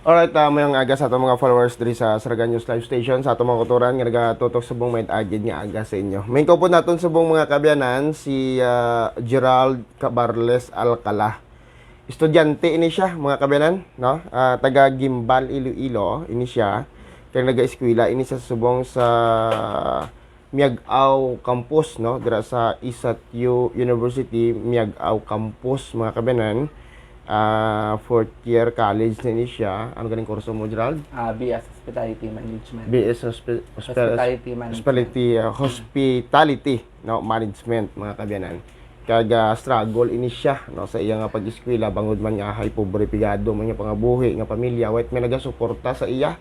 Alright, mayong aga sa itong mga followers diri sa Saraga News Live Station sa itong mga kuturan nga nagatutok sa buong may agid nga aga sa inyo. Main ko po natin sa buong mga kabyanan si Gerald Cabarles Alcala. Estudyante ini siya mga kabyanan, no? Taga Gimbal, Iloilo ini siya. Kaya naga-eskwela ini sa subong sa Miag-Aw Campus, no? Dira sa ISATU University Miag-Aw Campus mga kabyanan. Fourth year college na ini siya. Ano ganing kurso mo, Gerald? BS Hospitality Management. BS Hospitality Management. Hospitality, no, Management, mga kabyanan. Kaga struggle ini siya, no, sa iya nga pag-eskwela bangod man nga hay pobre pigado man nga pangabuhi nga pamilya, wait may nagasuporta sa iya.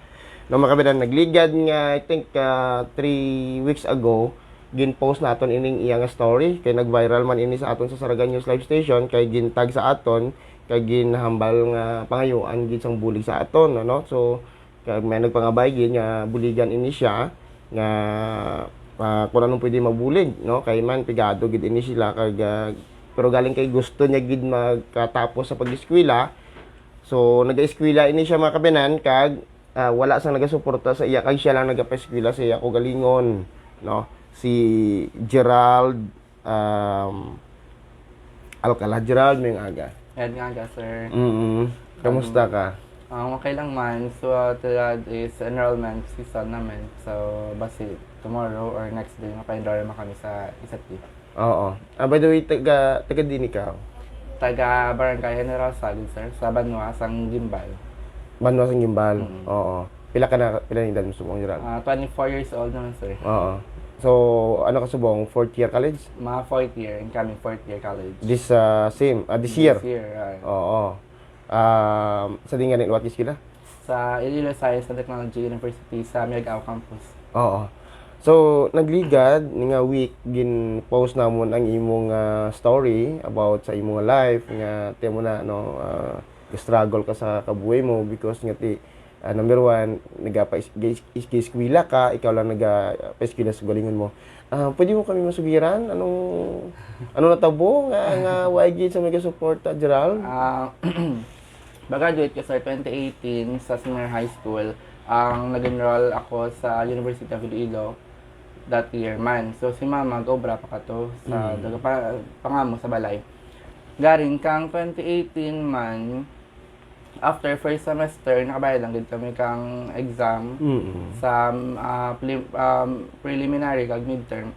No, mga kabyanan, nagligad nga I think 3 weeks ago gin-post naton ining iya nga story kay nag-viral man ini sa aton sa Saraga News Live Station kay gintag sa aton kay ginahambal nga pangayuan gid sang bulig sa aton, no? So kay may nagpangabay gid nga buligan ini siya nga kung anong pwede mabulig, no? Kay man pigado gid ini sila kag pero galing kay gusto niya gid magkatapos sa pag-eskwela. So nag-eskwela ini siya mga kabenan kag wala sang nagasuporta sa iya kag siya lang nagapa-eskwela sa iya ko galingon, no? Si Gerald Alcala. Gerald may aga. Yan nga, sir. Kamusta ka? Okay lang man. So, tulad is enrollment season namin. So, basi tomorrow or next day, mapa-enroll naman kami sa ISATU. Oo. By the way, taga din ikaw? Taga Barangay General Salud, sir. Sa Banwa, sang Gimbal. Banwa sang Gimbal? Oo. Pila na edad mo subong, Gerald? 24 years old naman, sir. Oo. So, ano ka subong? 4th year college? Mga 4th year, incoming 4th year college. This year? This year, right. Oo. Sa di nga rin, what is kila? Sa Iloilo Science and Technology University sa Miag-Aw Campus. Oo. So, nagligad, nga week, gin-post namon ang imong story about sa imong life, nga tiyan mo na, no, struggle ka sa kabuhay mo because nga number one, nagapa-eskwela ka, ikaw lang nagapa-eskwela sa galingon mo. Pwede mo kami masugiran? Anong natabo nga YG sa mga support, Gerald? Graduate ko sa 2018 sa senior high school. Nag-enroll ako sa University of Iloilo that year man. So si mama, gobra pa ka to sa pangamo sa balay. Garing kang 2018 man, after first semester, nakabayad lang din kami kang exam sa preliminary kag midterm.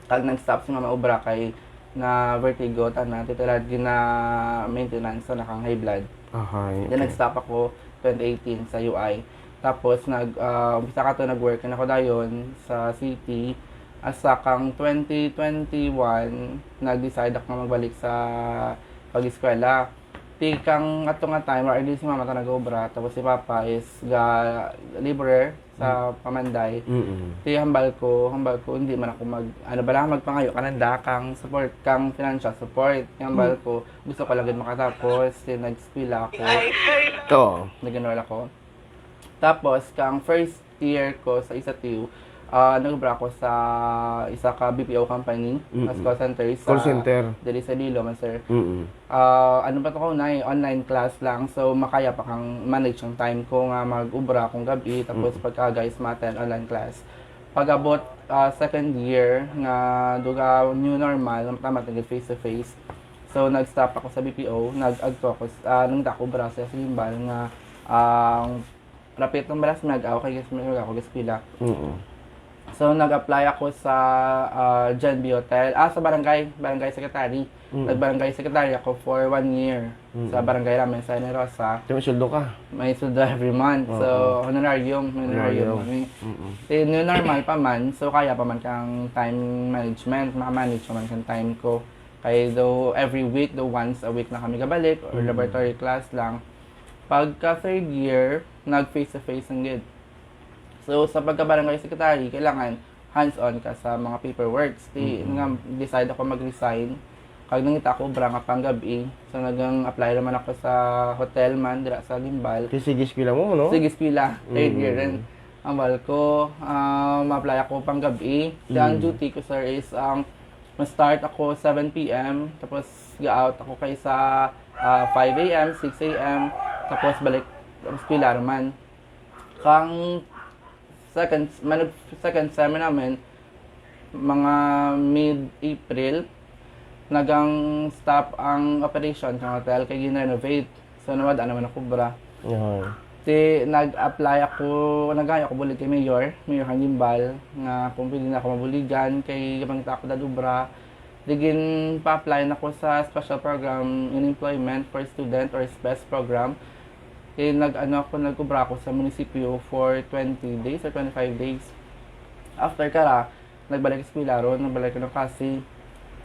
Kag nag-stop si mama obra kay na vertigo tanan titulad gina maintenance sa nakang high blood. Okay. Then nag-stop ako 2018 sa UI. Tapos umpisa ka to nag-work na ako dayon sa city. Asa kang 2021 nag-decide ako magbalik sa pag-eskwela. Kang ato nga time or si mama ta nag-obra tapos si papa is laborer sa Pamanday. Hambal ko hindi man ako magpangayo kananda kang support kang financial support. Hambal ko gusto ko lang gid makatapos nag-eskwela ako. Nag-enroll ako. Tapos kang first year ko sa ISATU nag-obra ako sa isa ka BPO company as call center dili sa Lilo man sir. Ano pa to ko na online class lang so makaya pa kang manage yung time ko nga mag-obra kung gabi tapos pagka guys maten online class. Pag-abot second year nga duga new normal tama tagid face to face. So nag-stop ako sa BPO, nag-agto ako nung dako-obra sa Gimbal nga rapid ng balas nag-aw kay ako gaspila. So nag-apply ako sa Janby Hotel, sa barangay secretary. Nag-barangay secretary ako for 1 year sa barangay namin sa Nerosa. May suldo ka? May suldo every month. So honorarium kami. New normal pa man, so kaya pa man kang time management, maka-manage man kang time ko. Kaya though every week, though once a week na kami kabalik or laboratory class lang. Pagka third year, nag-face to face ang gid. So, sa pagka-barangay secretary, kailangan hands-on ka sa mga paperworks. Decide ako mag-resign. Kag nangita ako, branga pang gabi. So, nag-apply naman ako sa hotel man, dira sa Gimbal. Sige eskwela mo, no? Sige eskwela, third year rin. Ang bal ko, ma-apply ako pang gabi. Ang duty ko, sir, is ma-start ako 7 p.m. Tapos, ga-out ako kay sa 5 a.m., 6 a.m. Tapos, balik eskwela man. Kang second summer namin, mga mid-April, nagang stop ang operation sa hotel kay gina-renovate. So, nawada naman ako bra. Ti nag-apply ako, nagaya ako bulig kay Mayor Hangimbal, nga kung pwede na ako mabuligan, kay gamangita ako dadubra. Digin pa-apply na ako sa special program in employment for student or SPES program. Nag-ubra ako sa munisipyo for 20 days or 25 days. After kara, nagbalik sa Pilaro, nagbalik ko ng kasi.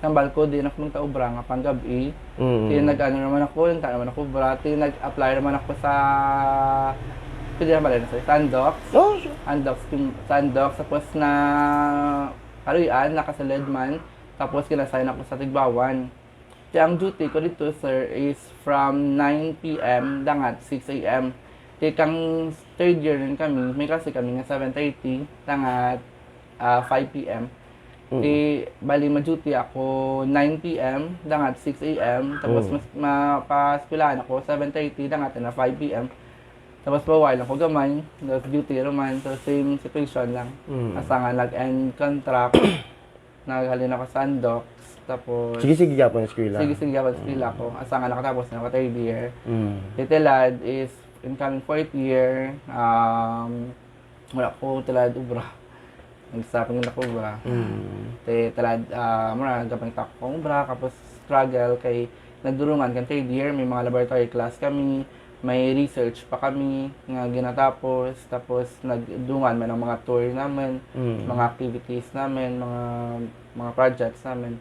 Tambal ko, di na ako magtaubra nga pang gabi. Naman ako, nag-apply naman ako sa pwede na balik na sa Sandox. Sandox, tapos na karuyan, nakasalid man. Tapos kinasign ako sa Tigbawan. Kaya ang duty ko dito, sir, is from 9 p.m. dangat 6 a.m. Kaya kang third year rin kami, may klase kami nga 7:30 dangat 5 p.m. Bali ma-duty ako 9 p.m. dangat 6 a.m. Tapos mapaskulahan ako 7:30 dangat na 5 p.m. Tapos bawal lang ko gamay, tapos duty naman, so same situation lang. Asa nga nag-end contract, naghalin ako sa Sandox. Tapos Sige gyapon eskwela. Sige gyapon eskwela ko. Asa nga nakatapos na ako third year. Titilad is incoming fourth year. Wala ko tilad ubra. Nagsapang na ko ubra. Titilad mura gapang tak ko ubra, tapos struggle kay nagdurungan kan third year, may mga laboratory class kami, may research pa kami nga ginatapos, tapos nagdungan man ang mga tour namin, mga activities namin, mga projects namin.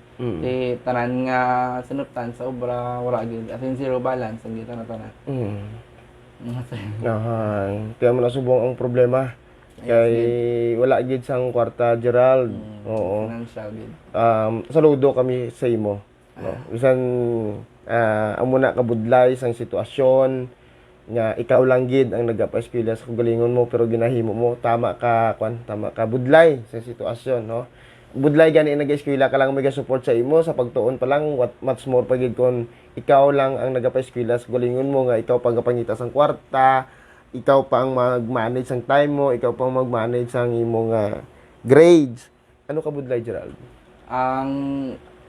Tanan nga sinuptan sa obra, wala gid, as in zero balance ang gita na tanan. Kaya mo nasubong ang problema. Kay wala gid sang kwarta, Gerald. Oo. Financial gid. Saludo kami sa imo. No? Bisan amo na kabudlay sang sitwasyon nga ikaw lang gid ang nagapa-eskwela sa kagalingon mo, pero ginahimo mo tama ka budlay sa sitwasyon, no? Budlay gani nag-eskwela ka lang may support sa imo sa pagtuon pa lang, what much more pa gid kon ikaw lang ang nagapa-eskwela sa kagalingon mo, nga ikaw pang gapangita sang kwarta, ikaw pang mag-manage sang time mo, ikaw pang mag-manage sang imong grades. Ano ka budlay, Gerald?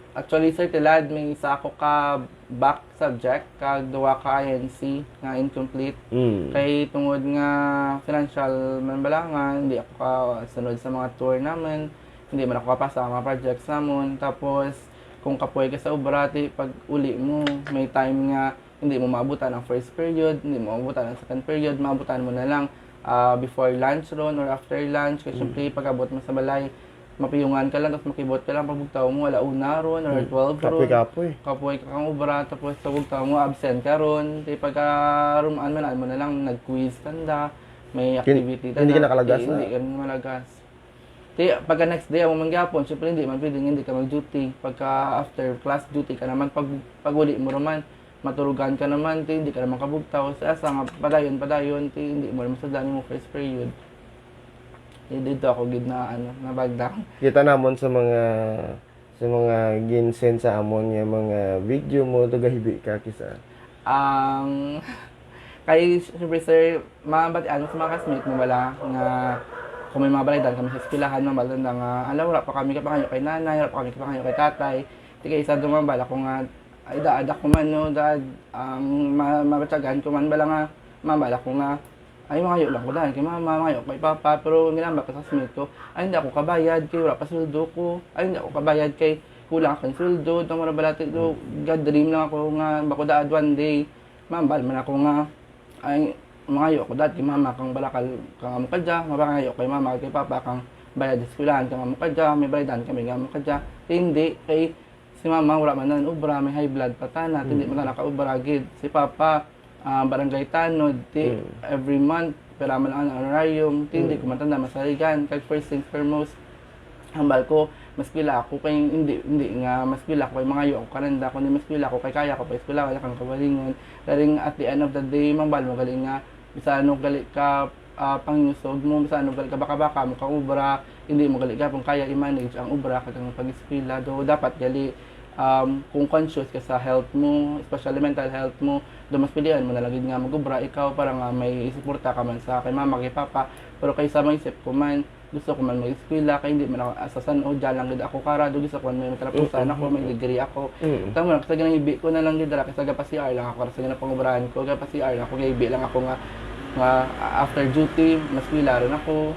Actually, sir, tilad, may isa ako ka back subject, kag duwa ka INC nga incomplete. Kay tungod nga financial man bala nga, hindi ako ka sunod sa mga tour namin, hindi man ako kapasa sa mga projects namon. Tapos, kung kapoy ka sa obrati, pag uli mo, may time nga hindi mo maabutan ang first period, hindi mo maabutan ang second period, maabutan mo na lang before lunch ron or after lunch. Kasi syempre, pag abot mo sa balay, mapiyungan ka lang, tapos makibot ka lang, pagbugtaw mo, alauna ron, or 12 ron. Kapoy ka kang ubra, tapos sa bugtaw mo, absent ka ron. Di pagka-rumaan mo na lang, nag-quiz tanda, may activity tanda. Hindi ka nakalagas na? Hindi ka malagas. Di, pagka next day, ang mangyapon, syempre hindi man pwedeng hindi ka mag-duty. Pagka after class duty ka naman, pag uli mo naman, maturugan ka naman, hindi ka naman kabugtaw. Sa asa nga, padayon, hindi mo naman sa dani mo first period. Dito ako gid na nabagdak. Kita namon sa mga ginsend sa amon nga mga video mo tagahibi ka kisa. Kay syempre sir, mabati sa mga classmate mo bala nga kung may mga balitan kami sa eskwelahan ng balanda nga wala pa kami kapangayo kay nanay, wala pa kami kapangayo kay tatay. Tigay isa dumambala ko nga ay daad ko man no, mabatsagan ko man bala nga mambala ko nga ay mangayo lang ko dahil kay mama, mangayo kay papa, pero ginamba ko sa smith ko, ay hindi ako kabayad kay wala pa sweldo ko, ay hindi ako kabayad kay kulang akong sweldo, itong mga balati ko, God dream lang ako nga, bako daad one day, mambal man ako nga, ay mangayo ko dahil kay mama, kang balakal kang amukadya, mabangayo kay mama, kay papa, kang bayad sa eskwelahan, kang amukadya, may bayadan kami kang amukadya, hindi, kay si mama, wala man na ubra, may high blood patana, hindi man na naka-ubra gid, si papa, barangay tanod, every month, pero man ang honorarium, hindi ko matanda masaligan. Kag first things foremost, hambal ko, mas pila ako kay hindi nga mas pila ako kay mga yo ako kananda, kundi mas pila ako kay kaya ko pa eskwela, wala kang kabalingon. Daring at the end of the day, mambal magaling nga, bisano gali ka pangusog mo, bisano gali ka baka mo kang ubra, hindi mo gali ka kung kaya i-manage ang ubra kag ang pag-eskwela. Do dapat gali kung conscious ka sa health mo, especially mental health mo, do mas pilihan mo na lang gid nga magubra ikaw para nga may isuporta ka man sa kay mama kay papa. Pero kaysa maisip ko man, gusto ko man mag-eskwela kay hindi man ako asasan o dyan lang gid ako karado, gusto ko man may matrapusan ako, may degree ako. Tama lang, kasi ganang ko na lang gid dala kasi ga pa CR lang ako kasi ganang pangubrahan ko, ga pa CR lang ako, ibi lang ako nga after duty, mas eskwela rin ako.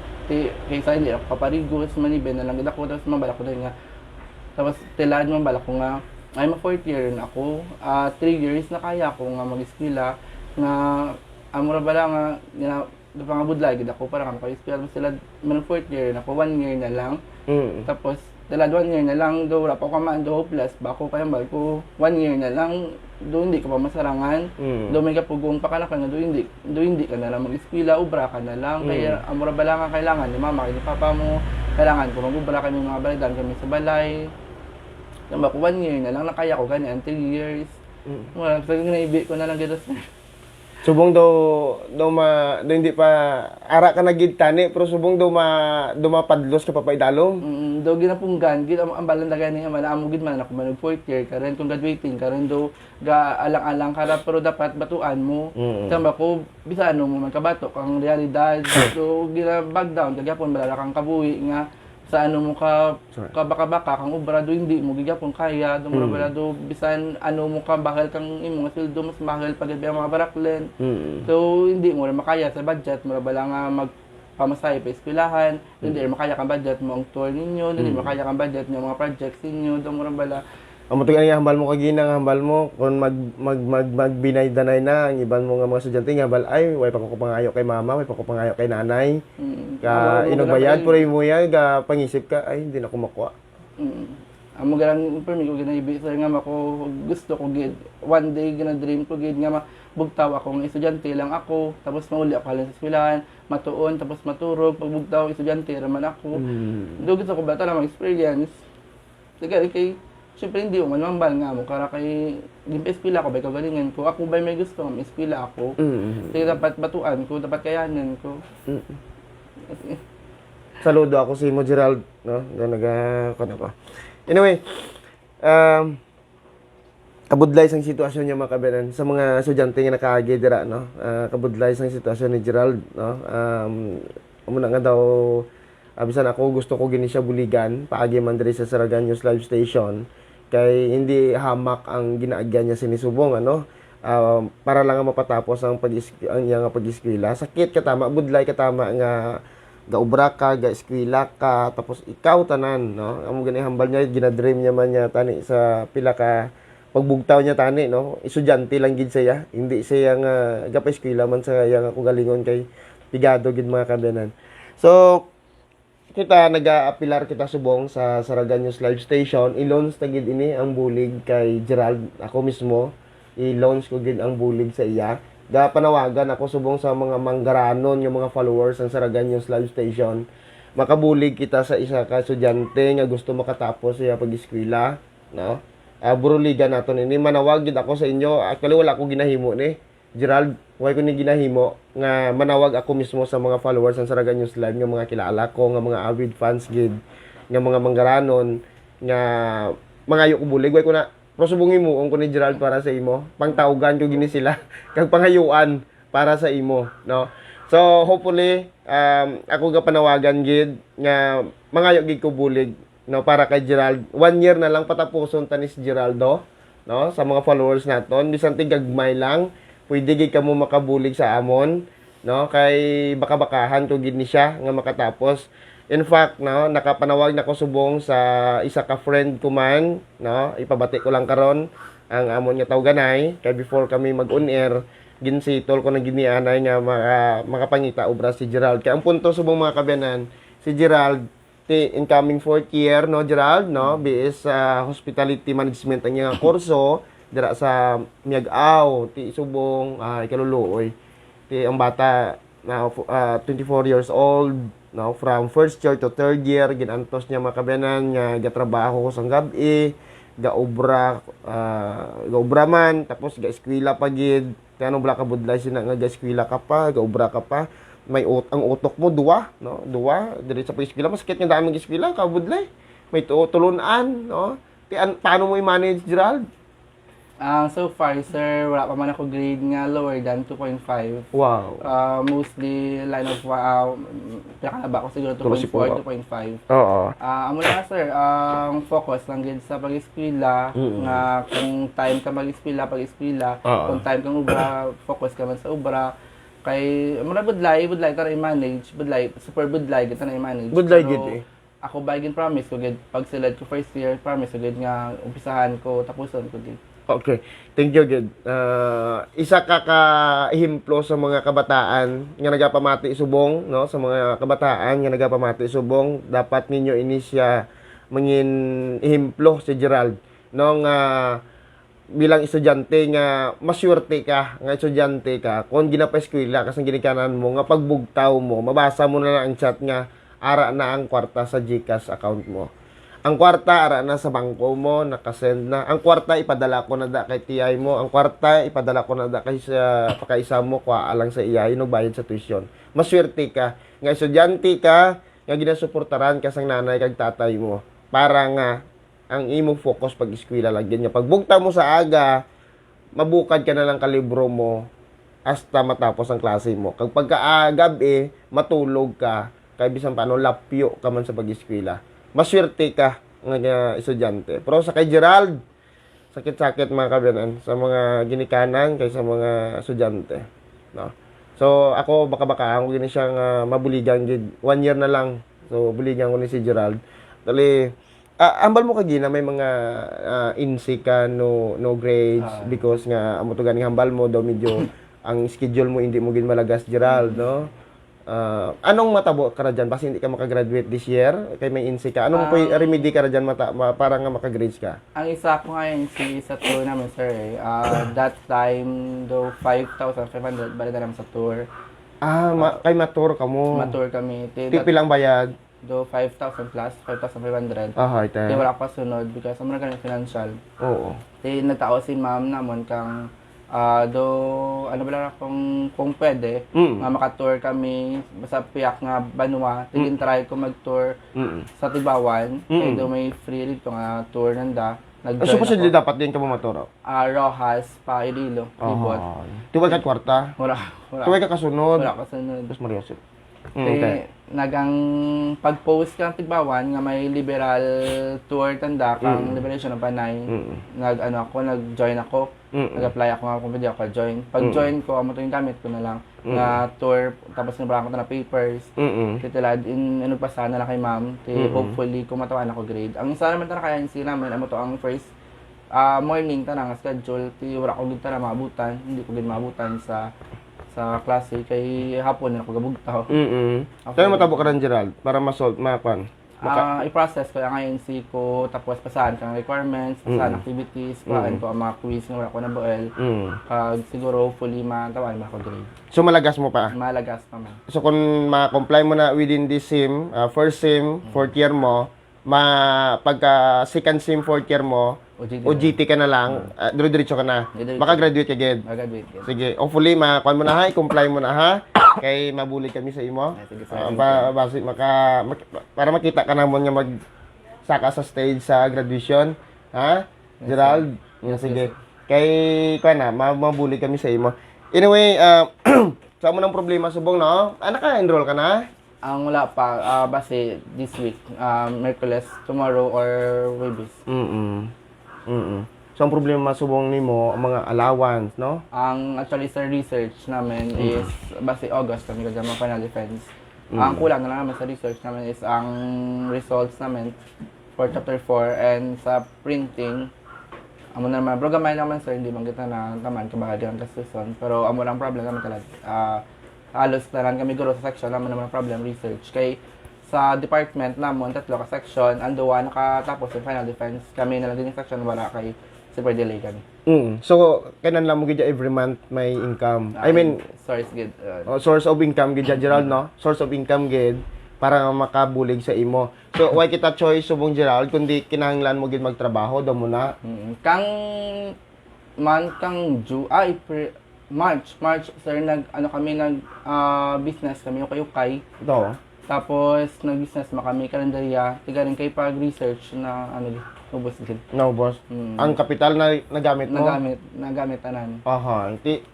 Kaysa hindi ako paparigos, maniben na lang gid ako, tapos mabalak ko din nga. Tapos tilaan mo balak ko nga, ay ma-4th year na ako, 3 years na kaya ko nga mag-eskwela, nga amura bala nga, pangabudlay gid ako para makapag-eskwela. Tapos sila, man 4th year na ako, 1 year na lang. Tapos, tila 1 year na lang, do wala pa ako kamaan, do hopeless, ba ako kaya bal ko, 1 year na lang, do hindi ka pa masarangan, do may kapugong pa ka na do hindi ka na lang mag-eskwela, ubra ka na lang, kaya amura bala nga kailangan, ni mama, ni papa mo, kailangan ko mag-ubra kami mga balidan kami sa balay. Tama ko 1 year na lang, nakaya ko ganyan, 3 years. Wala, kasi naibi ko na lang gito. Subong daw hindi pa ara ka nagid tani pero subong daw mapadlos ka pa paidalom. Do ginapunggan gid ang balan na gani man amo gid man ako man 4th year ka rin kung graduating ka rin do ga alang-alang ka pero dapat batuan mo. Tama ko bisan ano mo man kabato kang realidad so gina-back down kagapon balala kang kabuhi nga sa ano mo ka baka kang ubra do hindi mo gigapon kaya do mo bala do bisan ano mo ka bakal kang imo nga sildo mas bakal pagid ang mga baraklen. So hindi mo ra makaya sa budget mo bala nga pamasahe pa eskwelahan, hindi rin makaya kang budget mo ang tour ninyo, hindi makaya kang budget ng mga projects ninyo, do mo ra bala. Amo to nga hambal mo kaginang hambal mo kung magbinay-danay na ang iban mo nga mga estudyante nga hambal ay way pa ko pangayo kay mama, way pa ko pangayo kay nanay. Ka inugbayad puro mo yan ga pangisip ka ay hindi na ko makuha. Amo garang permi ko ginaibi sir nga mako gusto ko gid one day gina-dream ko gid nga bugtaw ako ng estudyante lang ako tapos mauli ako halin sa eskwelahan matuon tapos maturog pag bugtaw estudyante raman ako. Do gusto ko bata lang mag-experience. Sige kay siyempre hindi mo manambal nga mo kara kay eskwela ako bay kagalingan ko ako bay may gusto nga eskwela ako. Kaya dapat batuan ko dapat kayanan ko. Saludo ako si Mo Gerald no naga pa. Anyway, kabudlay sang sitwasyon niya mga kabanan sa mga estudyante nga nakaagi dira no. Kabudlay sang sitwasyon ni Gerald no. Amo na nga daw bisan ako gusto ko gini siya buligan paagi man diri sa Saragan News Live Station kay hindi hamak ang ginaagyan niya sinisubong ano. Para lang nga mapatapos ang iyang pag-eskwela. Sakit ka tama, budlay ka tama nga gaubra ka, ga-eskwela ka, tapos ikaw tanan, no? Amo gani hambal niya, ginadream niya man niya tani sa pila ka pagbugtaw niya tani, no? Estudyante lang gid siya, hindi siya nga gapa-eskwela man sa iyang galingon kay pigado gid mga kabanan. So kita naga-apilar kita subong sa Saragan News Live Station, i-launch na gid ini ang bulig kay Gerald, ako mismo i-launch ko gid ang bulig sa iya. Ga panawagan ako subong sa mga manggaranon yung mga followers ng Saragan News Live Station. Makabulig kita sa isa ka estudyante nga gusto makatapos siya pag-eskwela, no? Buruligan naton ini manawag gid ako sa inyo. Actually wala ko ginahimo ni Gerald, way ko ni ginahimo nga manawag ako mismo sa mga followers ng Saragan News Live nga mga kilala ko nga mga avid fans gid nga mga manggaranon nga mangayo ko bulig way ko na pero subungin mo kung ni Gerald para sa imo, pangtawgan ko gini sila kag pangayuan para sa imo, no? So hopefully ako ga panawagan gid nga mangayo gid ko bulig no para kay Gerald. 1 year na lang patapuson tanis Geraldo, no? Sa mga followers naton, bisan tigagmay lang, pwede gid kamo makabulig sa amon, no? Kay baka-bakahan ko gid ni siya nga makatapos. In fact, no, nakapanawag na ko subong sa isa ka friend ko man, no, ipabati ko lang karon ang amon nga tawganay kay before kami mag-on air, ginsitol ko na ginianay nga makapangita obra si Gerald. Kay ang punto subong mga kabanan, si Gerald incoming 4th year, no, Gerald, no, BS Hospitality Management ang iyang kurso dira sa Miag-Aw, ti subong ikaluluoy. Ti ang bata na 24 years old, no, from first year to third year ginantos niya mga kabanan nga gatrabaho sa gabi, gaobra man tapos ga-eskwela pa gid. Kaya bla ka budlay sina nga ga-eskwela ka pa, gaobra ka pa. May ang utok mo duwa, no? Duwa diri sa pag-eskwela, mas sakit nga dami mag-eskwela ka budlay. May tulunan, no? Paano mo i-manage, Gerald? So far, sir, wala pa man ako grade nga lower than 2.5. Wow. Mostly line of pinakalaba ko siguro Tulos si 2.4, Puro. 2.5. Oo. Amo na sir, ang focus lang gid sa pag-eskwela, nga kung time ka pag-eskwela, Oo. kung time kang ubra, focus ka man sa ubra. Kay mura budlay ta na i-manage, super budlay gid ta na i-manage. Budlay Pero gid eh. Ako bagin promise ko gid pag select ko first year, promise ko gid nga umpisahan ko tapuson ko gid. Okay. Thank you, Gid. Isa ka ka-ehemplo sa mga kabataan nga nagapamati subong, no? Sa mga kabataan nga nagapamati subong, dapat ninyo inisya mangin ehemplo si Gerald, no? Nga bilang estudyante nga masyurte ka, nga estudyante ka, kung ginapa-eskwela kasi ginikanan mo nga pagbugtaw mo, mabasa mo na lang ang chat nga ara na ang kwarta sa GCash account mo. Ang kwarta, ara na sa bangko mo, nakasend na. Ang kwarta, ipadala ko na da kay TI mo. Ang kwarta, ipadala ko na da kay sa pakaisa mo, kuha lang sa iyay, bayad sa tuition. Maswerte ka. Nga estudyante ka, nga ginasuportaran ka sang nanay kag tatay mo. Para nga, ang imong focus pag eskwela lang ganyan. Pag bugta mo sa aga, mabukad ka na lang kalibro mo hasta matapos ang klase mo. Kag pagkaagabi, matulog ka, kay bisan paano lapyo ka man sa pag-eskwela. Maswerte ka nga estudyante. Pero sa kay Gerald, sakit-sakit mga kabiyanan sa mga ginikanan kay sa mga estudyante, no? So ako baka ako gini siya nga mabuligan gid 1 year na lang. So buligan ko ni si Gerald. Dali ambal mo kagina may mga insi ka no grades because nga amo to ganing hambal mo daw medyo ang schedule mo hindi mo gid malagas, Gerald, no? Anong matabo ka na dyan? Basta hindi ka makagraduate this year, kay may INSI ka. Anong remedy ka na dyan para nga makagrades ka? Ang isa ko ngayon sa tour namin, sir, that time, do 5,500, bali na naman sa tour. Kay matur ka mo. Matur kami. Tipi lang bayad? Do 5,000 plus, 5,500. Hay Di wala pa sunod because mo na ganun financial. Oo. Di nagtao si ma'am namon kang ano ba lang kung pwede, makatour kami sa piyak nga Banwa, tigin try ko mag-tour sa Tibawan, kaya do may free dito nga tour nanda. So, posible dapat din ka mo maturo? Rojas, pa Iloilo, Libot. Tuwag ka kwarta? Wala. Tuwag ka kasunod? Wala kasunod. Tapos Mariosip. Okay. Nagang pag-post kang Tigbawan nga may liberal tour tanda kang Liberation ng Panay. Nag-join ako. Nag-apply ako nga kung pwede ako join. Pag-join ko, amo to yung gamit ko na lang na tour, tapos nabara ko na papers. Titilad pa sana lang kay ma'am. Hopefully kumatawan ako grade. Ang isa naman kaya yung sila namin, amo to ang first morning tanang schedule. Wala ko gita na maabutan. Hindi ko gid maabutan sa klase kay hapon na ako gabugtaw. Kaya matabo ka rin, Gerald, para ma-solve, makakuan. I-process ko ang INC ko, tapos pasahan ka ng requirements, pasahan activities, pasahan ko ang mga quiz na wala ko na buel. Kag siguro hopefully matawan ako grade. So malagas mo pa? Malagas pa man. So kung ma-comply mo na within this SIM, first SIM, fourth year mo, pagka second SIM, fourth year mo, OGT ka na lang, dire-diretso ka na. Maka-graduate ka agad. Mag-graduate. Sige, hopefully makuan mo na ha, comply mo na ha. Kay mabulig kami sa imo. Para makita ka namon nga magsaka sa stage sa graduation, ha? Gerald, sige. Kay kuan na, mabulig kami sa imo. Anyway, sa mo nang problema subong no? Naka-enroll ka na? Ang wala pa, base this week, Merkules, tomorrow or Webis. So, ang problema subong nimo ang mga allowance, no? Ang actually sa research namin is base August kami kasi mga final defense. Ang kulang na lang naman sa research namin is ang results namin for chapter 4 and sa printing. Amo na naman, programay naman sir, hindi man kita na taman kabahagi ang kasusun. Pero amo lang problem naman talaga. Halos na lang kami guro sa section naman problem research. Kay sa department namon tatlo ka section, anduwa nakatapos yung final defense. Kami na lang din yung section wala kay super delay kami. So kanan lang mo gid every month may income. I mean, source gid. Source of income gid Gerald, no? Source of income gid para makabulig sa imo. So why kita choice subong Gerald kundi kinahanglan mo gid magtrabaho daw mo na. Kang March sir kami business kami ukay-ukay. Ito. Tapos nag-business kami kalendarya, tiga rin kay pag-research na ubos gid. No, boss. Ang kapital na nagamit mo? Nagamit tanan. Aha, ti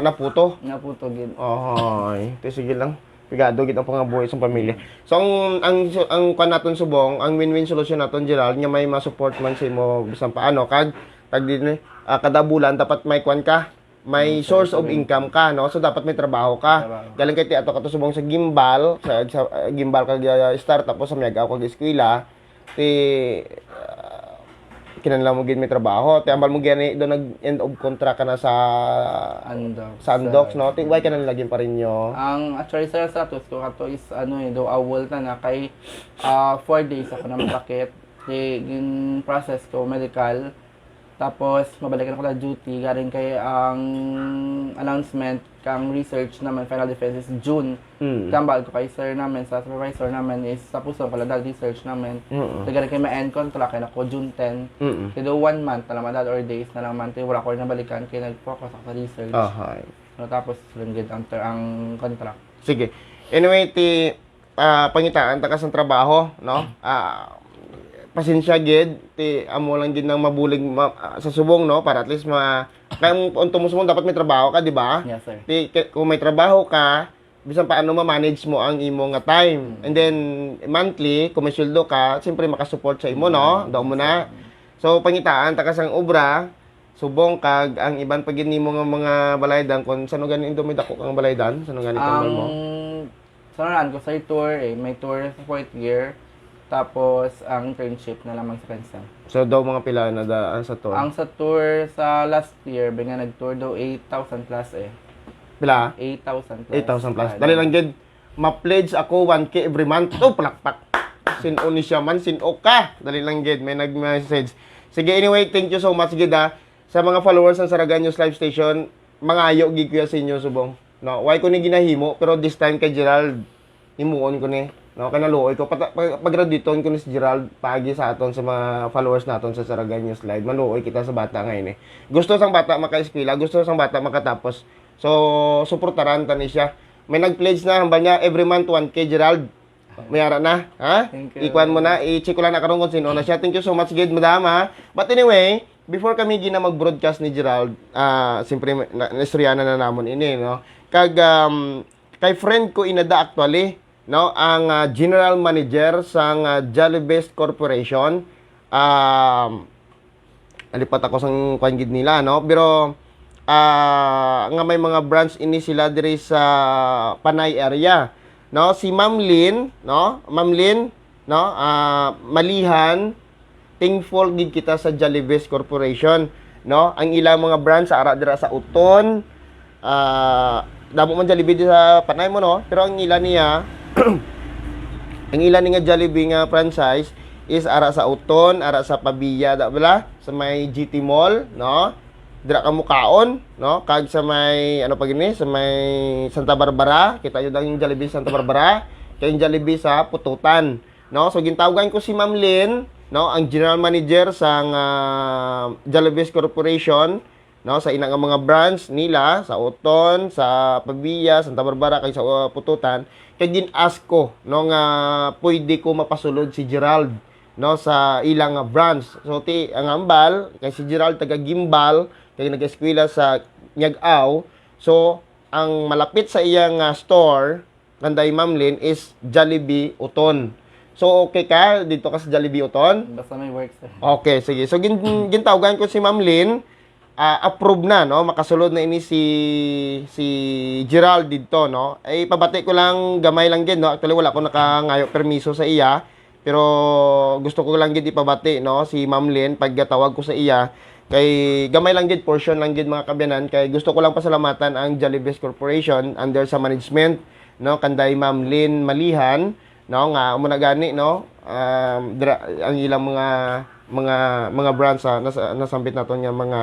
naputo. Naputo gid. Ay, ti sige lang. Pigado gid ang pangabuhi sa pamilya. So ang kan naton subong, ang win-win solution naton Gerald nga may ma-support man sa imo bisan paano kag din kada bulan dapat may kwan ka, may source of income ka, no? So dapat may trabaho ka. Galing kay ti ato ka to subong sa gimbal, sa gimbal kag start tapos sa Miagaw kag eskwela, ti kinahanglan mo gid may trabaho. Ti ambal mo gani do nag end of contract ka na sa Sandox, no? Ti why ka na laging pa rin nyo? Ang actually sa status ko kato is do awol na kay 4 days ako na masakit. Gin process ko medical. Tapos mabalikan ako na duty galing kay ang announcement kang research naman final defense is June. Kambal ko kay sir namin sa supervisor namin is tapos ko pala research namin. Galing kay ma-end contract kay ako June 10. Kaya 1 month na naman or days na naman wala ko na balikan kay nag-focus ako sa research. No, tapos langgit ang contract. Sige. Anyway, pangitaan ta ka sa trabaho, no? Pasensya gid ti amo lang gid nang mabulig sa subong, no, para at least kaya unto mo subong dapat may trabaho ka, di ba? Yes, sir. Kung may trabaho ka, bisan paano ma-manage mo ang imo nga time. And then monthly kung may sweldo ka, siyempre makasupport sa imo, no? Daw mo na. So pangitaan ta ka sang obra, subong kag ang iban pag nimo nga mga balaydan kun sano ganin do may dako kang balaydan, sano ganin kang mo? Sanaran ko sa tour may tour sa 4th year. Tapos, ang internship na lamang sa kansa. So, daw mga pila na daan sa tour? Ang sa tour sa last year, nga nag-tour daw 8,000 plus eh. Pila? 8,000 plus. 8,000 plus. Dali lang gid, ma-pledge ako 1K every month. Oh, palakpak. Sino ni siya man, sino ka. Dali lang gid, may nag-message. Sige, anyway, thank you so much gid sa mga followers ng Saraga News Live Station. Mga ayo gid kuya sa inyo subong. No, why ko ni ginahimo, pero this time kay Gerald, himuon ko ni. No, kanaluoy ko pag-graditon ko ni si Gerald pagi sa aton sa mga followers naton sa Saraga News Live. Maluoy kita sa bata ngayon eh. Gusto sang bata maka-eskwela, gusto sang bata makatapos. So, suportaran ta ni siya. May nag-pledge na hamba niya every month 1K Gerald. Mayara na, ha? Thank you. Ikuan mo na, i-check ko lang na karon kung sino na siya. Thank you so much, Gid, madam, ha? But anyway, before kami gina mag-broadcast ni Gerald, siyempre, na-istoryanan na namon ini, no? Kay friend ko inada actually, no, ang general manager sang Jollibee Corporation, alipat ako sang kwan gid nila, no, pero nga may mga branch ini sila diri sa Panay area, no, si Ma'am Lynn, no, malihan, thankful gid kita sa Jollibee Corporation, no, ang ilang mga branch ara dira sa Uton, damo man Jollibee sa Panay mo, no, pero ang ilan niya ang ilan nga Jollibee nga franchise is ara sa Uton, ara sa Pabia, da bala, sa may GT Mall, no? Dira ka mukaon, no? Kag sa may ano pa gini, sa may Santa Barbara, kita jud ang Jollibee sa Santa Barbara, kay Jollibee sa Pututan, no? So gintawagan ko si Ma'am Lynn, no, ang general manager sang Jollibee Corporation, no, sa inang mga branch nila sa Uton, sa Pabia, Santa Barbara kay sa Pututan. Kaya gin-ask ko, no, nga pwede ko mapasulod si Gerald, no, sa ilang branch. So, ang ambal, kay si Gerald taga Gimbal, kay nag-eskwela sa Miagaw. So, ang malapit sa iyang store, kanday Ma'am Lynn, is Jollibee Uton. So, okay ka? Dito ka sa Jollibee Uton? Basta may work, sir. Okay, sige. So, gintawagan ko si Ma'am Lynn, approve na, no, makasulod na ini si Gerald dito, no. Ay pabati ko lang gamay lang gid, no. Actually wala ko nakangayo permiso sa iya, pero gusto ko lang gid ipabati, no, si Ma'am Lynn paggatawag ko sa iya kay gamay lang gid, portion lang gid mga kabyanan, kay gusto ko lang pasalamatan ang Jollibee Corporation under sa management, no, kanday Ma'am Lynn Malihan, no, nga umuna gani, no, ang ilang mga brands nasambit naton nga mga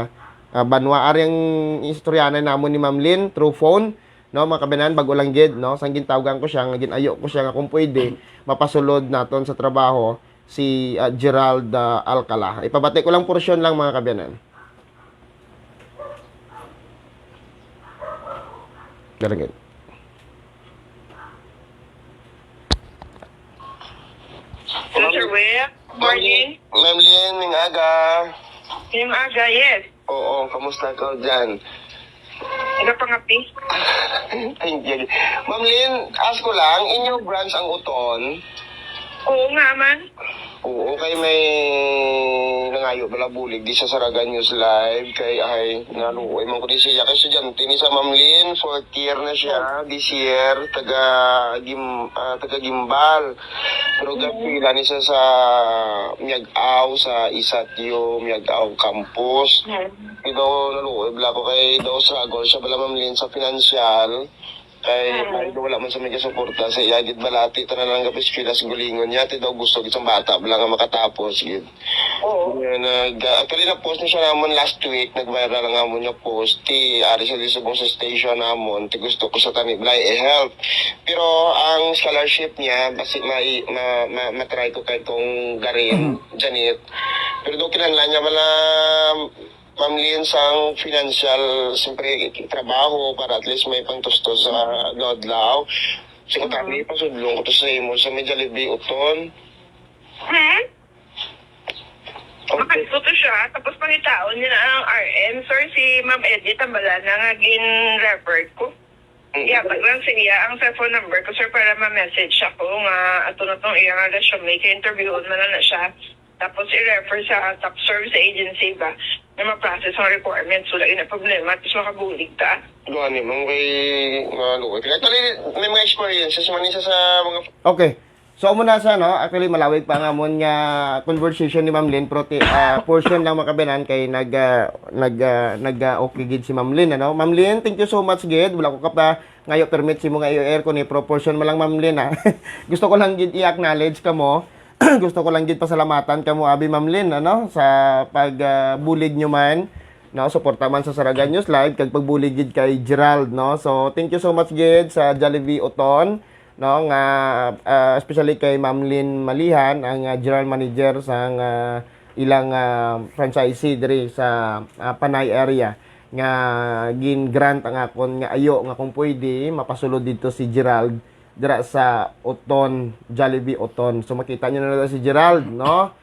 banwa ari ang istoryanan namon ni Ma'am Lynn through phone, no, mga kabanan, bago lang gid, no, sang gintawgan ko siya nga ginayo ko siya nga kung pwede mapasulod naton sa trabaho si Gerald Alcala. Ipabati ko lang porsyon lang mga kabanan. Galing gid. Sir Web? Morning. Ma'am Lynn, ng aga. Yung aga, yes. Oo, kamusta ka dyan? Ano pangapi? Thank you. Ma'am Lynn, ask ko lang, inyong branch ang Uton? Oo nga man. Oo, kay may nangayo bala bulig di sa Saraga News Live kay naluoy man ko di siya kasi estudyante ni sa Ma'am Lynn, fourth year na siya this year, taga Gimbal. Pero gapila ni siya sa Miag-Aw sa Isatyo, Miag-Aw campus. Ito naluoy bala ko kay daw struggle siya bala Ma'am Lynn sa financial. Kay wala man sa mga suporta sa iya gid balati tanan lang gapis kilas gulingon niya ti daw gusto gid sa bata bala nga makatapos gid. Oo. Actually na post ni siya namon last week nag-viral nga amon niya post ti ari sa Lisbon sa station namon ti gusto ko sa tani blay help. Pero ang scholarship niya basi ma-try ko kay tong garin Janet. Pero do kinahanglan niya wala pamilyan sang financial, siyempre, trabaho para at least may pangtustos sa Lodlaw. So, kung tabi, pasudlong ko to sa imo sa may Jollibee Uton. Makalisto to siya, tapos pangitaon niya na ang RM. Sorry si Ma'am Edith Tambala na nga gin-refer ko. Iyabag lang siya ang cellphone number ko, sir, para ma-message ako nga ato na tong iya nga resume, kaya interviewon man na siya. Tapos i-refer sa top service agency ba na ma-process ang requirements. So, lagi na problema. Tapos makabulig ka. Doon ni mong kay maluoy. Actually, may mga experiences man isa sa mga... Okay. So, muna sa, no, actually, malawig pa nga mo nga conversation ni Ma'am Lynn, pero portion lang makabinan kay okay gid si Ma'am Lynn, ano? Ma'am Lynn, thank you so much, gid. Wala ko ka pa ngayo permit si mo nga air ko ni proportion mo lang, Ma'am Lynn, ha? Gusto ko lang gid i-acknowledge ka mo. Gusto ko lang gid pasalamatan kamo abi Ma'am Lynn ano sa pagbulig nyo man no suporta man sa Saraga News Live kag pagbulig gid kay Gerald no. So thank you so much gid sa Jollibee Uton no nga especially kay Ma'am Lynn Malihan ang general manager sa ilang franchisee diri sa Panay area nga gin grant ang akon nga ayo nga kung pwede mapasulod dito si Gerald dira sa Uton, Jollibee Uton. So makita niyo na si Gerald, no?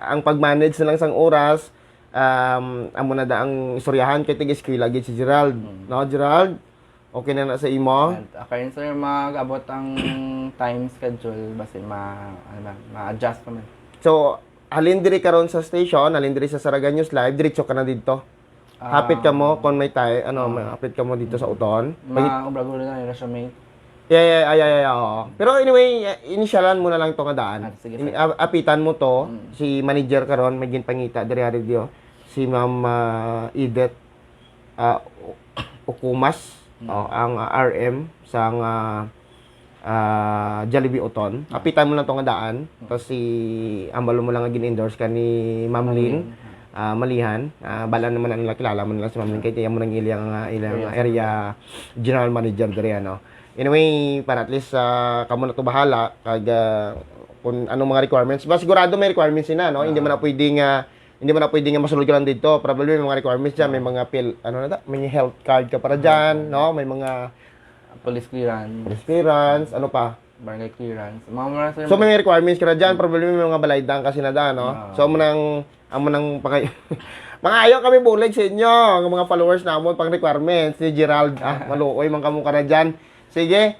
Ang pag-manage na lang sang oras, amo na da ang istoryahan kay tig-eskwela gid si Gerald, no? Gerald, okay na sa imo? Okay, sir, mag-abot ang time schedule basi ma-adjust pa man. So, halin diri karon sa station, halin diri sa Saraga News Live, diretso ka na dito. Hapit ka mo kung may hapit ka mo dito sa Uton. Ma-ubrag-ulo na yung resume. Yeah. Oo. Pero anyway, inisyalan mo na lang to nga daan. Sige, Apitan mo to, si manager karon may ginpangita diri radio, si Ma'am Edith Ukumas, ang RM sa Jollibee Uton. Apitan mo lang to nga daan, tapos si ambalo mo lang nga gin-endorse ka ni Ma'am Lynn Malihan. Bala naman ang kilala mo nila si Ma'am Lynn kay tiyan mo nang ilang area general manager diri ano. Anyway, para at least kamo na to bahala kag kung anong mga requirements. Ba sigurado may requirements sina, no? Hindi man na pwedeng masulod ka lang dito. Probably may mga requirements diyan, may mga may health card ka para diyan, no? May mga Police clearance, ano pa? barangay clearance. Mga sir, So may requirements ka na diyan, probably may mga balaydang kasi na da, no? So amo nang pangay mga ayaw kami bulig sa inyo, ang mga followers namon pang requirements ni Gerald. Maluoy man kamo ka na diyan. Sige,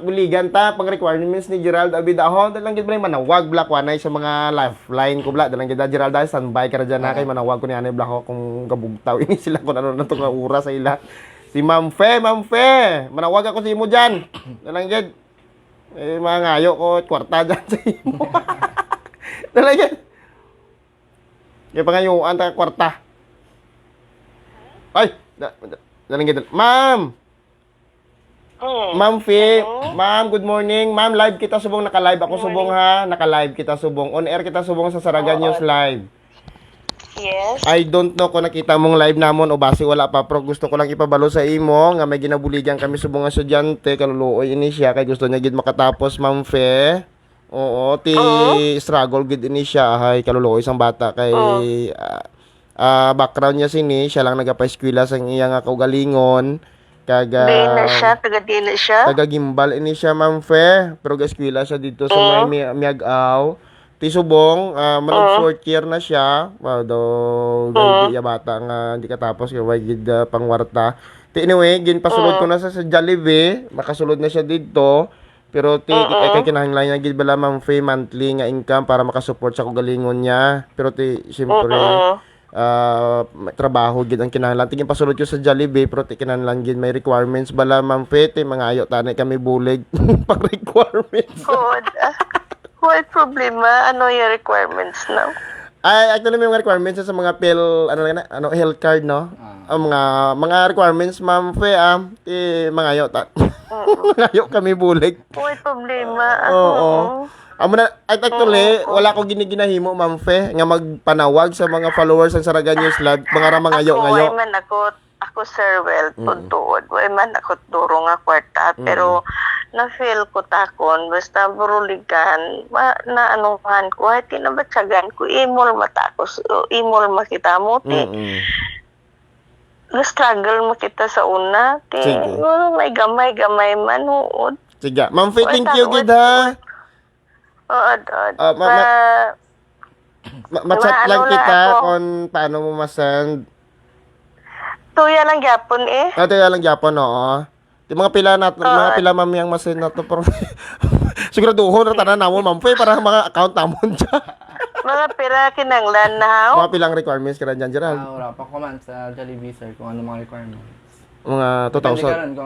buligan ta pang requirements ni Gerald Abidahon. Dalang gid bray manawag black wanay sa mga lifeline ko black. Dalang gid Gerald dahil standby ka ra dyan na kay manawag ko ni anay black ko kung gabugtaw ini sila kung ano na to nga oras sa ila. Si Ma'am Fe, manawag ako sa imo diyan. Dalang gid mga ngayo ko kwarta dyan sa imo. Dalang gid. Kaya pangayuan ta kwarta. Ay, dalang gid. Ma'am. Ma'am Fee, ma'am, good morning. Ma'am, live kita subong, naka-live ako subong ha. Naka-live kita subong. On air kita subong sa Saraga News Live. Yes. I don't know kung nakita mong live namon o basi wala pa, pero gusto ko lang ipabalo sa imo nga may ginabuligan kami subong nga estudyante, kaluluoy ini siya kay gusto niya gid makatapos, Ma'am Fe. Oo, struggle gid ini siya hay kaluluoy sang bata kay background niya sini, siya lang nagapa-eskwela sa iyang kaugalingon. Taga Gimbal ini siya, Ma'am Fe. Pero ga-eskwela siya dito sa may Miag-Aw. Tisubong, malag fourth year na siya. Wow, daw gabi ya bata nga hindi katapos kay way gid pangwarta. Ti anyway, ginpasulod ko na sa Jollibee, makasulod na siya dito. Pero kay kinahanglan niya gid bala Ma'am Faye monthly nga income para makasupport sa kagalingon niya. Pero siyempre may trabaho gid ang kinahanglan. Tingin pasulod ko sa Jollibee pero kinahanglan gid may requirements bala Ma'am Faye, mga ayo tani kami bulig pag requirements. Good. What problema? Ano yung requirements na? Ay, actually may mga requirements sa mga health card, no? Ang mga requirements, Ma'am Fe, mga ayo mga ayo kami bulig. What problema? Oo. Amo na actually, wala ko giniginahimo, Ma'am Fe, nga magpanawag sa mga followers ng Saraga News Live, mga ramang ayo ngayo. Ako, man ako sir, well, tuod. Way man ako turo nga kwarta, pero na-feel ko takon, basta buruligan, na anuhan ko, ay tinabatsagan ko, imol matakos, imol makita mo, na-struggle makita sa una, Sige. may gamay man, huod. Sige. Ma'am Fe, thank you gid ha. Ma-chat lang Ano kita ako? kung paano mo masend. Tuya lang yapon eh. Ito lang Japon, oo. Di mga pila mamiyang masend na to. Pero siguraduhon na tanan namon, Ma'am Fe, para mga account namon dyan. Mga pira kinanglan na Mga pilang requirements ka na dyan, Gerald. Wala pa ko man sa Jollibee, sir, kung ano mga requirements. Mga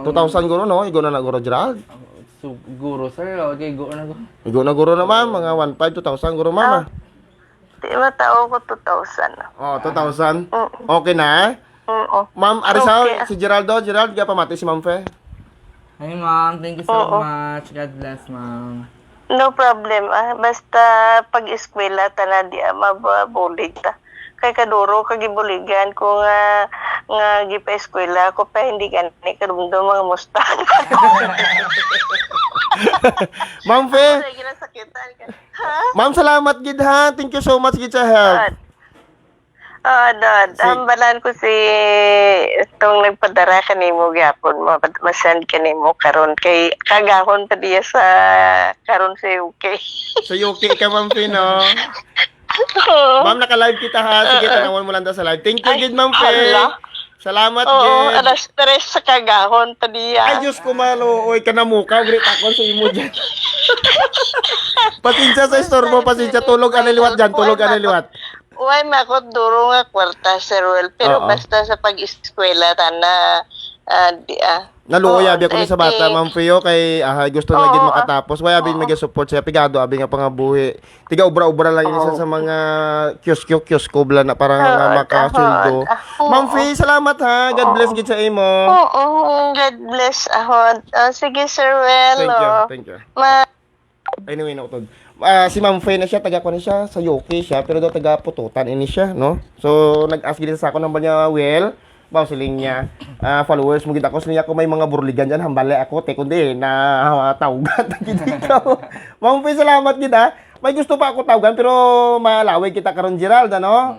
2,000 guro, no? Igo na guro, Gerald. So, guro, sir, okay, guro na guro. Igo na guro na, ma'am. Mga 1,500, 2,000 guro, mama. Di matao ko 2,000. Oh, 2,000. Okay na? Oo. Ma'am, Arisaw, Okay. si Geraldo. Gerald, kaya pamati si Ma'am Fe. Hi, ma'am. Thank you so much. God bless, ma'am. No problem. Basta pag-eskwela tana di mabulig ta. Kay kaduro kagibuligan ko nga gipa-eskwela ko pa hindi gani kadumdum mga musta. Ma'am Fe, Sige na sakitan ka. Ha? ma'am, salamat gid ha. Thank you so much gid sa help. Dad. Ambalan ko si itong nagpadara kanimo gyapon masend kanimo karon kay kagahon pa diya sa karon sa UK. So, okay ka, Ma'am Fe, no? Ma'am, naka-live kita ha. Sige, tanawan mo lang daw sa live. Thank you gid, Ma'am Fe. hala. Salamat Oo, gid. alas 3 sa kagahon pa diya. Ay, Diyos ko, maluoy ka na mukha. Great akon sa imo dyan. Pasensya sa istorbo, pasensya. Tulog aniliwat dyan, tulog aniliwat. Uy, makot duro nga kwarta, Sir Will. Pero Oo. basta sa pag-eskwela, tana, Naluoy, Oo, abi ako ni sa bata, Ma'am Feo, kay gusto na gid makatapos. Why abi may support siya, pigado, abi nga pangabuhi. Tiga ubra-ubra lang isa sa mga kiosk-kiosk bla na para nga makasuldo. Ma'am Feo, salamat ha. God bless gid sa imo. Oo, God bless ahod. Sige, Sir Will. Thank you, thank you. Anyway, nautod. Si Ma'am Faye na siya, taga ko na siya, sa UK siya, pero daw taga Pututan ini siya, no? So, nag-ask gid sa ako ng niya, well, baw siling niya, followers mo gid ako, siling ako may mga burligan dyan, hambali ako, te kundi, na tawgan, gid ikaw. Ma'am Faye, salamat gid ha. May gusto pa ako tawgan, pero malaway kita karon Gerald, ano?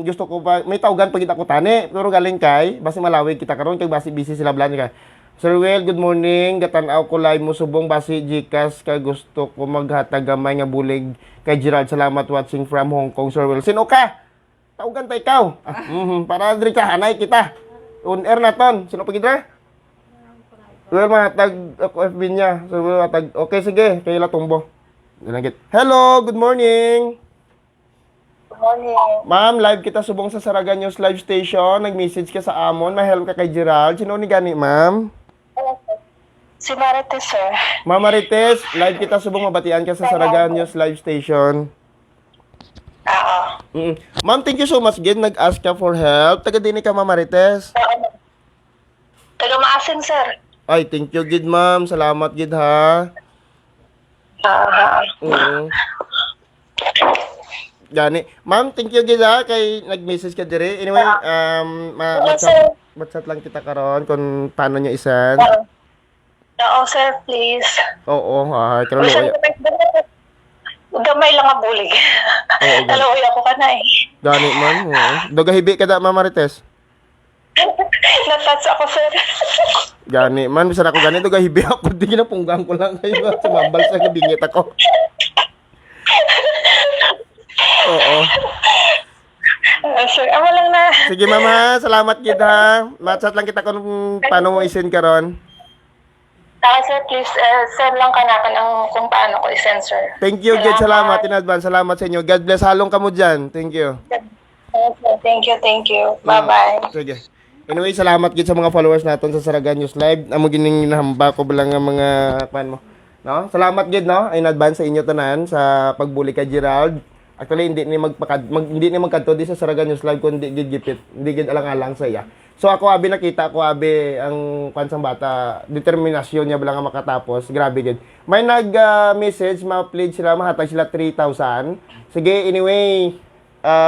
Gusto ko pa, may tawgan pa gid ako tani, pero galing kay, basi malaway kita karon kay basi busy sila blan ka. Sir Will, good morning. Gatanaw ko live mo subong basi Gcash ka gusto ko maghatag gamay nga bulig kay Gerald. Salamat watching from Hong Kong, Sir Will. Sino ka? Tawgan ta ikaw. Para diri ka hanay kita. On air na ton. Sino pa gidra? Well, matag ako FB niya. Sir Will, matag. Okay, sige. Kay Latumbo. Dinagit. Hello, good morning. Morning. Ma'am, live kita subong sa Saraga News Live Station. Nag-message ka sa amon. Ma-help ka kay Gerald. Sino ni gani, ma'am? Si Marites, sir. Ma'am Marites, live kita subong mabatian ka sa Saraga News Live Station. Oo. Ma'am, thank you so much again. Nag-ask ka for help. Taga din ka, Ma'am Marites. Taga maasin, sir. Ay, thank you, gid, ma'am. Salamat, gid, ha. Gani. Ma'am, thank you, gid, ha. Kay nag-message ka dire. Anyway, chat lang kita karon kung paano niya isan. Oo, sir, please. Oo, ha. Karon Gamay lang ang bulig. Oo, gani. Naluoy ako ka na eh. Gani, ma'am. Oo. Dogahibi ka da, Ma'am Marites. Natats ako, sir. Gani, man, bisa ako gani, dogahibi ako. Di ginapunggang ko lang kayo. Sumambal sa kabingit ako. Oo. Sir, amo lang na. Sige ma'am ha, salamat gid ha. Matchat lang kita kung paano mo i-send karon. Sir, please, send lang ka na kung paano ko i-send, sir. Thank you gid, salamat in advance. Salamat sa inyo. God bless halong kamo diyan. Thank you. Thank you. Bye-bye. Sige. Anyway, salamat gid sa mga followers naton sa Saraga News Live. Amo gining nahamba ko bilang nga mga pan mo. No? Salamat gid no in advance sa inyo tanan sa pagbuli kay Gerald. Actually hindi ni hindi ni magkadto di sa Saraga News Live kundi gid gipit. Hindi gid alang-alang sa iya. So ako abi nakita ko abi ang pansang bata, determinasyon niya bilang nga makatapos. Grabe gid. May nag-message, ma-pledge sila, mahatag sila 3,000. Sige, anyway,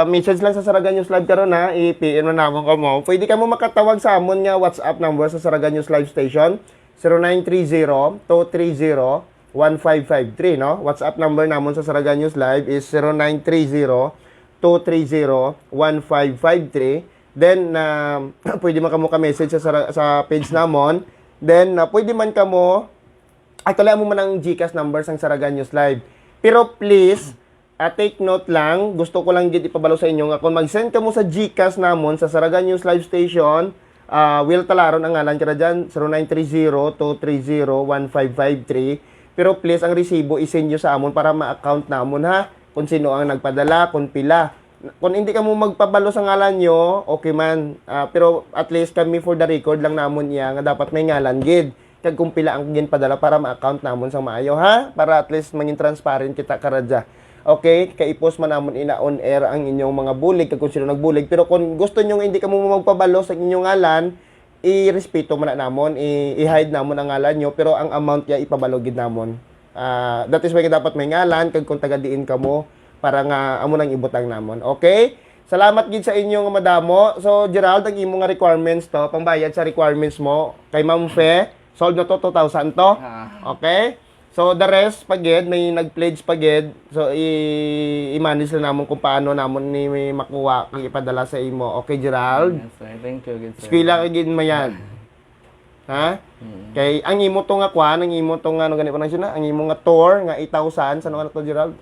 message lang sa Saraga News Live karon ha, i-PM na namon ka mo. Pwede ka mo makatawag sa amon nga WhatsApp number sa Saraga News Live Station 0930-230-1553 no. WhatsApp number namon sa Saraga News Live is 0930-230-1553. Then pwede man kamo ka-message sa page namon. Then pwede man kamo actually mo man ang GCash number sang Saraga News Live. Pero please take note lang, gusto ko lang gid ipabalo sa inyo nga kung mag-send ka mo sa GCash namon sa Saraga News Live Station, Will Talaron ang ngalan kara dyan, 0930-230-1553. Pero please, ang resibo isend nyo sa amon para ma-account namon ha, kung sino ang nagpadala, kung pila. Kung hindi ka mo magpabalo sa ngalan nyo, okay man. Pero at least kami for the record lang namon iya nga dapat may ngalan gid. Kag kung pila ang ginpadala para ma-account namon sa maayo ha, para at least maging transparent kita karadya. Okay, kay-post man namon ina on air ang inyong mga bulig kag kung sino nagbulig. Pero kung gusto nyo hindi ka mo magpabalo sa inyong ngalan, i-respeto man na namon, i-hide namon ang ngalan nyo, pero ang amount ya ipabalo gid namon. That is why dapat may ngalan kag kung taga-diin ka mo para nga amo nang ibutang namon. Okay? Salamat gid sa inyong madamo. So Gerald, ang imo nga requirements to, pangbayad sa requirements mo kay Ma'am Fe, sold na to 2,000 to. Okay? So, the rest, pagid, may nag-pledge pagid. So, i-manage na namon kung paano namon ni may makuha kung ipadala sa imo. Okay, Gerald? Yes, sir. Thank you, good sir. Eskwela ka gid mayan. Ha? Kay ang imo to nga kwan, ang imo to nga ano ganito na siya, ang imo nga tour nga 8,000 sa ano to, Gerald?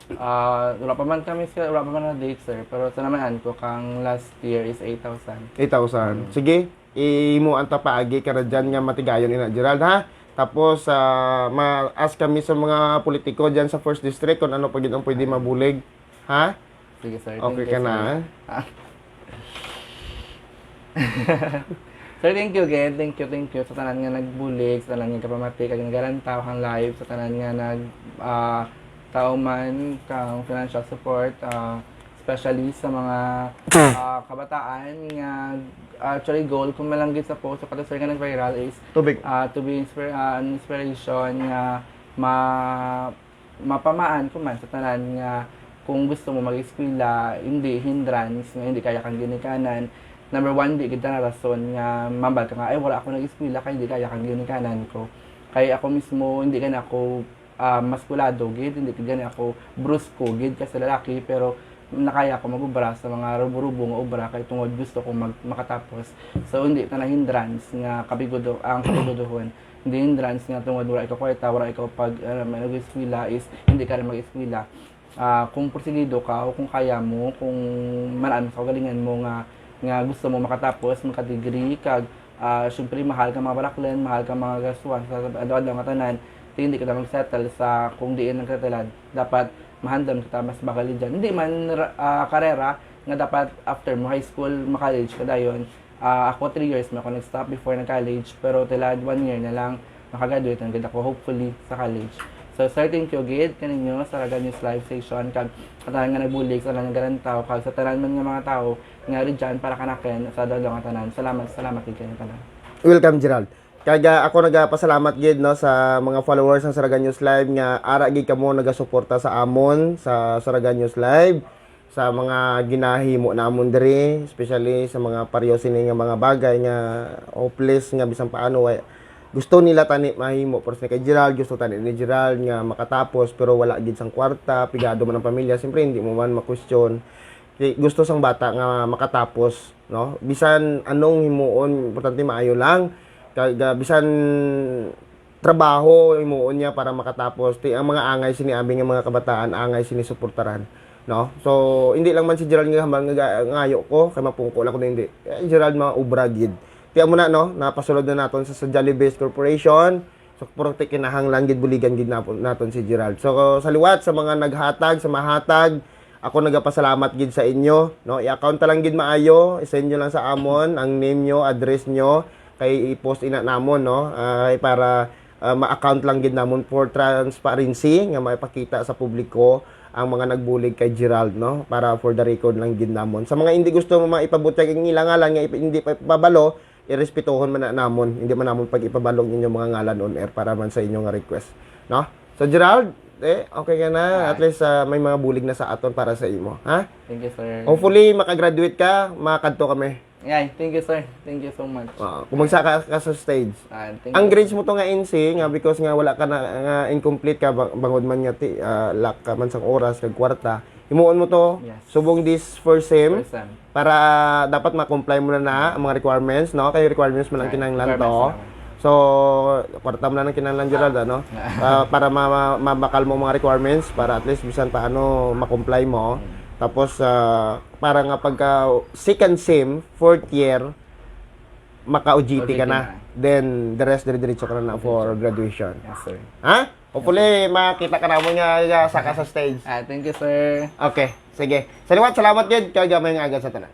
Wala pa man na date, sir. Pero sa naman ko, kang last year is 8,000. 8,000. Sige, imo anta paagi kara dyan nga matigayon ina, Gerald, ha? Tapos, ma-ask kami sa mga politiko dyan sa 1st District kung ano pagid ang pwede mabulig. Ha? Sige, sir. Okay Thank ka you, na, sir. Sir, thank you again. Thank you. Sa tanan nga nagbulig, sa tanan nga kapamati, kag nagalantaw kang live, sa tanan nga tao man kang financial support, especially sa mga kabataan nga actually goal kung malanggit sa post sa sir nga nag-viral is Tubig. to be inspiration nga mapamaan ko man sa tanan nga kung gusto mo mag-eskwela, hindi hindrance nga hindi kaya kang ginikanan. Number one, di kita na rason nga mambal ka nga, ay wala ako nag-eskwela kaya hindi kaya kang ginikanan ko. Kaya ako mismo, hindi ka na ako maskulado, gid, hindi ka na ako brusko, gid, kasi lalaki, pero nakaya ko mag-ubra sa mga rubo-rubo nga ubra kay tungod gusto ko makatapos. So hindi ta na hindrance nga ang kabigudohon. Hindi hindrance nga tungod wala ikaw kwarta, wala ikaw pag mag-eskwela is hindi ka rin mag-eskwela. Kung porsigido ka o kung kaya mo, kung malaan sa kagalingan mo nga gusto mo makatapos, makadegree kag syempre mahal ka mga baraklen, mahal ka mga gaswan sa adlaw nga tanan, hindi ka na mag-settle sa kung diin ang katalad. Dapat mahandam kita mas bakali dyan. Hindi man karera nga dapat after mo high school, ma-college ka dayon. Ako 3 years na ako nag-stop before nag-college, pero tilad 1 year na lang makagraduate na gid ako hopefully sa college. So sir, thank you gid kaninyo sa Saraga News Live Station kag tanan nga nagbulig sa tanan nga garantaw kag sa tanan man nga mga tawo nga ri dyan para kanaken sa dadong nga tanan. Salamat gid kayo tanan. Welcome, Gerald. Kaya ako nagapasalamat gid no sa mga followers ng Saraga News Live nga ara gid kamo nagasuporta sa amon sa Saraga News Live, sa mga ginahimo namon diri, especially sa mga pareho sini nga mga bagay nga hopeless nga bisan paano gusto nila tani mahimo pero kay Gerald gusto tani ni Gerald nga makatapos pero wala gid sang kwarta, pigado man ang pamilya, siyempre hindi mo man ma-question. Gusto sang bata nga makatapos, no? Bisan anong himuon, importante maayo lang. Kag bisan trabaho himuon niya para makatapos. Ang mga angay sini abing nga mga kabataan, angay sini suportaran. no? So hindi lang man si Gerald nga hambal nga ngayo ko kay mapungko lang ko na hindi. Gerald mga ubra gid. Tiya mo na no, napasulod na naton sa Jollibee Corporation. So puro kinahanglan gid buligan gid naton si Gerald. So saliwat sa mga naghatag, sa mahatag, ako nagapasalamat gid sa inyo, no? I-account ta lang gid maayo, i-send nyo lang sa amon ang name nyo, address nyo kay i-post ina namon, no? Para ma-account lang gid namon for transparency nga maipakita sa publiko ang mga nagbulig kay Gerald, no? Para for the record lang gid namon. Sa mga hindi gusto mo maipabutyag ang ilang ngalan nga hindi pa ipabalo, irespetuhon man na namon. Hindi man namon pag ipabalong inyong mga ngalan on air para man sa inyong request, no? So Gerald, okay ka na. At least may mga bulig na sa aton para sa imo, ha? Thank you, sir. Hopefully makagraduate ka, makadto kami. Yeah, thank you, sir. Thank you so much. Kung magsaka ka sa stage. Thank Ang you. grades mo to nga NC nga because nga wala ka na nga incomplete ka bangod man nga lack ka man sang oras kag kwarta. Himuon mo to. Yes. Subong this first sem First time. para dapat ma-comply mo na ang mga requirements, no? Kay requirements mo lang kinahanglan to. Requirements naman. So, kwarta mo na ng kinahanglan Gerald, ano? Para mabakal mo mga requirements para at least bisan paano ma-comply mo. Tapos para nga pagka second sem, fourth year, maka-OJT ka na. Then the rest diretso ka na for graduation. Yes, sir. Ha? Hopefully makita ka na mo nga saka sa stage. Thank you, sir. Okay, sige. Salamat gid kay gamay nga aga sa tanan.